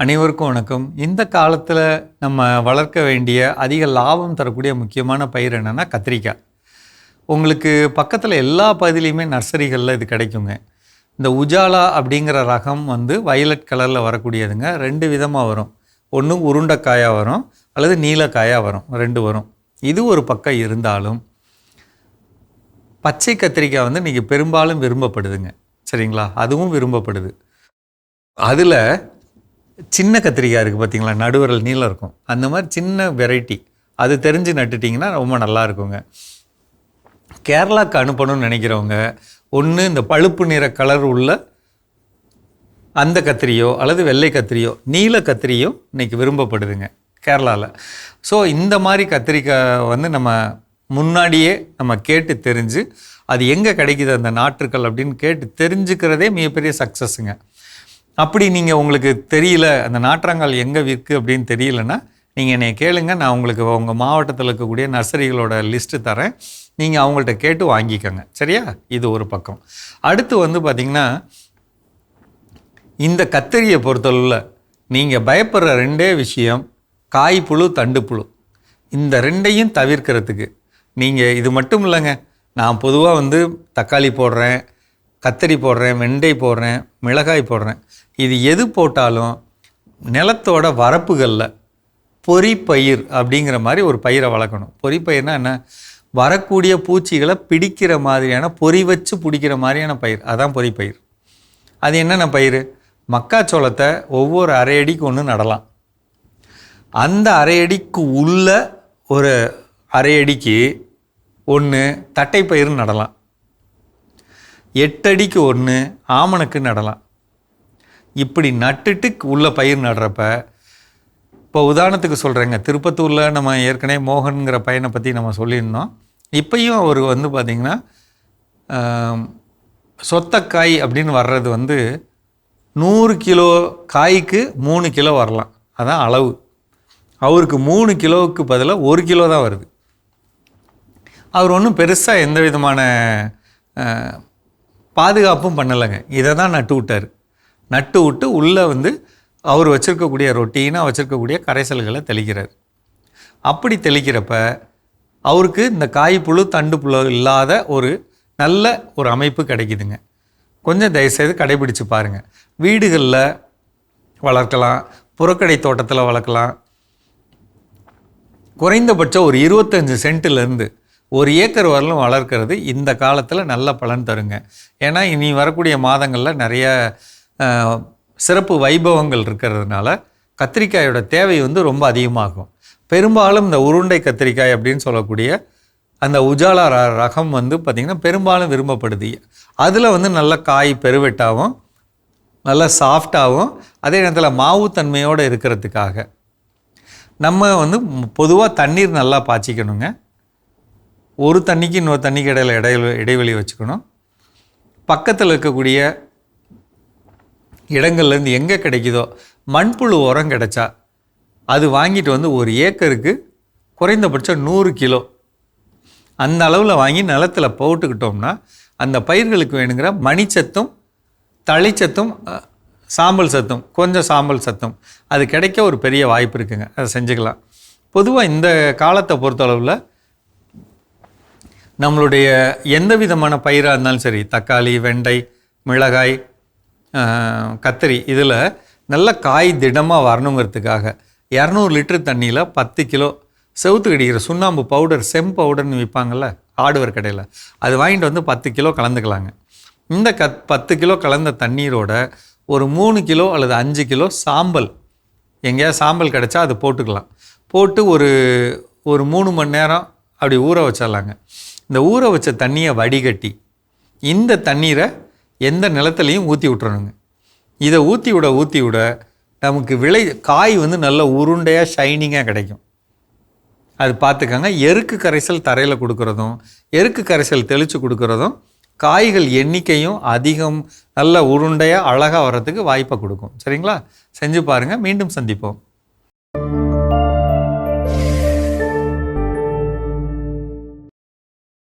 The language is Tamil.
அனைவருக்கும் வணக்கம். இந்த காலத்தில் நம்ம வளர்க்க வேண்டிய அதிக லாபம் தரக்கூடிய முக்கியமான பயிர் என்னென்னா கத்திரிக்காய். உங்களுக்கு பக்கத்தில் எல்லா பகுதியிலையுமே நர்சரிகளில் இது கிடைக்குங்க. இந்த உஜாலா அப்படிங்கிற ரகம் வயலட் கலரில் வரக்கூடியதுங்க. 2 விதமாக வரும். ஒன்று உருண்டைக்காயாக வரும், அல்லது நீலக்காயாக வரும். 2 வரும். இது ஒரு பக்கம் இருந்தாலும் பச்சை கத்திரிக்காய் இன்றைக்கி பெரும்பாலும் விரும்பப்படுதுங்க. சரிங்களா? அதுவும் விரும்பப்படுது. அதில் சின்ன கத்திரிக்காய் இருக்குது பார்த்தீங்களா, நடுவரல் நீளம் இருக்கும். அந்த மாதிரி சின்ன வெரைட்டி அது தெரிஞ்சு நட்டுட்டிங்கன்னா ரொம்ப நல்லா இருக்குங்க. கேரளாவுக்கு அனுப்பணும்னு நினைக்கிறவங்க ஒன்று இந்த பழுப்பு நிற கலர் உள்ள அந்த கத்திரியோ அல்லது வெள்ளை கத்திரியோ நீல கத்திரியோ இன்றைக்கி விரும்பப்படுதுங்க கேரளாவில். ஸோ இந்த மாதிரி கத்திரிக்காய் நம்ம முன்னாடியே நம்ம கேட்டு தெரிஞ்சு அது எங்கே கிடைக்குது அந்த நாற்றுக்கள் அப்படின்னு கேட்டு தெரிஞ்சுக்கிறதே மிகப்பெரிய சக்ஸஸுங்க. அப்படி நீங்கள் உங்களுக்கு தெரியல அந்த நாற்றாங்கால் எங்கே விற்கு அப்படின்னு தெரியலன்னா நீங்கள் என்னை கேளுங்க. நான் உங்களுக்கு உங்கள் மாவட்டத்தில் இருக்கக்கூடிய நர்சரிகளோட லிஸ்ட்டு தரேன். நீங்கள் அவங்கள்ட்ட கேட்டு வாங்கிக்கோங்க. சரியா? இது ஒரு பக்கம். அடுத்து பார்த்திங்கன்னா இந்த கத்திரியை பொறுத்தளவில் நீங்கள் பயப்படுற 2 விஷயம் காய் புழு, தண்டு புழு. இந்த 2ஐயும் தவிர்க்கிறதுக்கு நீங்கள் இது மட்டும் இல்லைங்க. நான் பொதுவாக தக்காளி போடுறேன், கத்திரி போடுறேன், வெண்டை போடுறேன், மிளகாய் போடுறேன். இது எது போட்டாலும் நிலத்தோட வரப்புகளில் பொறிப்பயிர் அப்படிங்கிற மாதிரி ஒரு பயிரை வளர்க்கணும். பொறிப்பயிர்னால் என்ன? வரக்கூடிய பூச்சிகளை பிடிக்கிற மாதிரியான பொறி வச்சு பிடிக்கிற மாதிரியான பயிர், அதான் பொறிப்பயிர். அது என்னென்ன பயிர்? மக்காச்சோளத்தை ஒவ்வொரு அரை அடிக்கு ஒன்று நடலாம். அந்த அரை அடிக்கு உள்ள ஒரு அரை அடிக்கு ஒன்று தட்டைப்பயிர் நடலாம். 8 அடிக்கு ஒன்று ஆமணக்கு நடலாம். இப்படி நட்டுட்டு உள்ள பயிர் நடுறப்ப, இப்போ உதாரணத்துக்கு சொல்கிறேங்க, திருப்பத்தூரில் நம்ம ஏற்கனவே மோகன்கிற பையனை பற்றி நம்ம சொல்லியிருந்தோம். இப்பையும் அவர் பார்த்திங்கன்னா சொத்தக்காய் அப்படின்னு வர்றது 100 கிலோ காய்க்கு 3 கிலோ வரலாம். அதான் அளவு. அவருக்கு 3 கிலோவுக்கு பதிலாக 1 கிலோ தான் வருது. அவர் ஒன்றும் பெருசாக எந்த விதமான பாதுகாப்பும் பண்ணலைங்க. இதை தான் நட்டு விட்டார். நட்டு விட்டு உள்ளே அவர் வச்சுருக்கக்கூடிய ரொட்டீனாக வச்சுருக்கக்கூடிய கரைசல்களை தெளிக்கிறார். அப்படி தெளிக்கிறப்ப அவருக்கு இந்த காய் புழு, தண்டு புழு இல்லாத ஒரு நல்ல ஒரு அமைப்பு கிடைக்குதுங்க. கொஞ்சம் தயவுசெய்து கடைபிடிச்சு பாருங்கள். வீடுகளில் வளர்க்கலாம், புறக்கடை தோட்டத்தில் வளர்க்கலாம். குறைந்தபட்சம் ஒரு 25 சென்ட்லேருந்து 1 ஏக்கர் வரலும் வளர்க்கிறது இந்த காலத்தில் நல்ல பலன் தருங்க. ஏன்னா இனி வரக்கூடிய மாதங்களில் நிறைய சிறப்பு வைபவங்கள் இருக்கிறதுனால கத்திரிக்காயோட தேவை ரொம்ப அதிகமாகும். பெரும்பாலும் இந்த உருண்டை கத்திரிக்காய் அப்படின்னு சொல்லக்கூடிய அந்த உஜாலா ரகம் பார்த்திங்கன்னா பெரும்பாலும் விரும்பப்படுது. அதில் நல்ல காய் பெருவெட்டாகவும் நல்ல சாஃப்டாகவும் அதே நேரத்தில் மாவுத்தன்மையோடு இருக்கிறதுக்காக நம்ம பொதுவாக தண்ணீர் நல்லா பாய்ச்சிக்கணுங்க. ஒரு தண்ணிக்கு இன்னொரு தண்ணிக்கு இடைவெளி வச்சுக்கணும். பக்கத்தில் இருக்கக்கூடிய இடங்கள்லேருந்து எங்கே கிடைக்குதோ மண்புழு உரம் கிடைச்சா அது வாங்கிட்டு 1 ஏக்கருக்கு குறைந்தபட்சம் 100 கிலோ அந்த அளவில் வாங்கி நிலத்தில் போட்டுக்கிட்டோம்னா அந்த பயிர்களுக்கு வேணுங்கிற மணிச்சத்தும் தழைச்சத்தும் சாம்பல் சத்தும் கொஞ்சம் சாம்பல் சத்தும் அது கிடைக்க ஒரு பெரிய வாய்ப்பு இருக்குங்க. அதை செஞ்சுக்கலாம். பொதுவாக இந்த காலத்தை பொறுத்தளவில் நம்மளுடைய எந்த விதமான பயிராக இருந்தாலும் சரி, தக்காளி, வெண்டை, மிளகாய், கத்திரி, இதில் நல்ல காய் திடமாக வரணுங்கிறதுக்காக 200 லிட்டர் தண்ணியில் 10 கிலோ செவுத்து கடிக்கிற சுண்ணாம்பு பவுடர், செம் பவுடர்னு விற்பாங்கள்ல ஆடுவர் கடையில், அது வாங்கிட்டு 10 கிலோ கலந்துக்கலாங்க. இந்த 10 கிலோ கலந்த தண்ணீரோட ஒரு 3 கிலோ அல்லது 5 கிலோ சாம்பல், எங்கேயாவது சாம்பல் கிடச்சா அது போட்டுக்கலாம். போட்டு ஒரு 3 மணி நேரம் அப்படி ஊற வச்சிடலாங்க. இந்த ஊற வச்ச தண்ணியை வடிகட்டி இந்த தண்ணீரை எந்த நிலத்துலையும் ஊற்றி விட்டுறணுங்க. இதை ஊற்றி விட நமக்கு காய் நல்ல உருண்டையாக ஷைனிங்காக கிடைக்கும். அது பார்த்துக்கங்க. எருக்கு கரைசல் தரையில் கொடுக்குறதும் எருக்கு கரைசல் தெளித்து கொடுக்குறதும் காய்கள் எண்ணிக்கையும் அதிகம் நல்ல உருண்டையாக அழகாக வர்றதுக்கு வாய்ப்பை கொடுக்கும். சரிங்களா? செஞ்சு பாருங்கள். மீண்டும் சந்திப்போம்.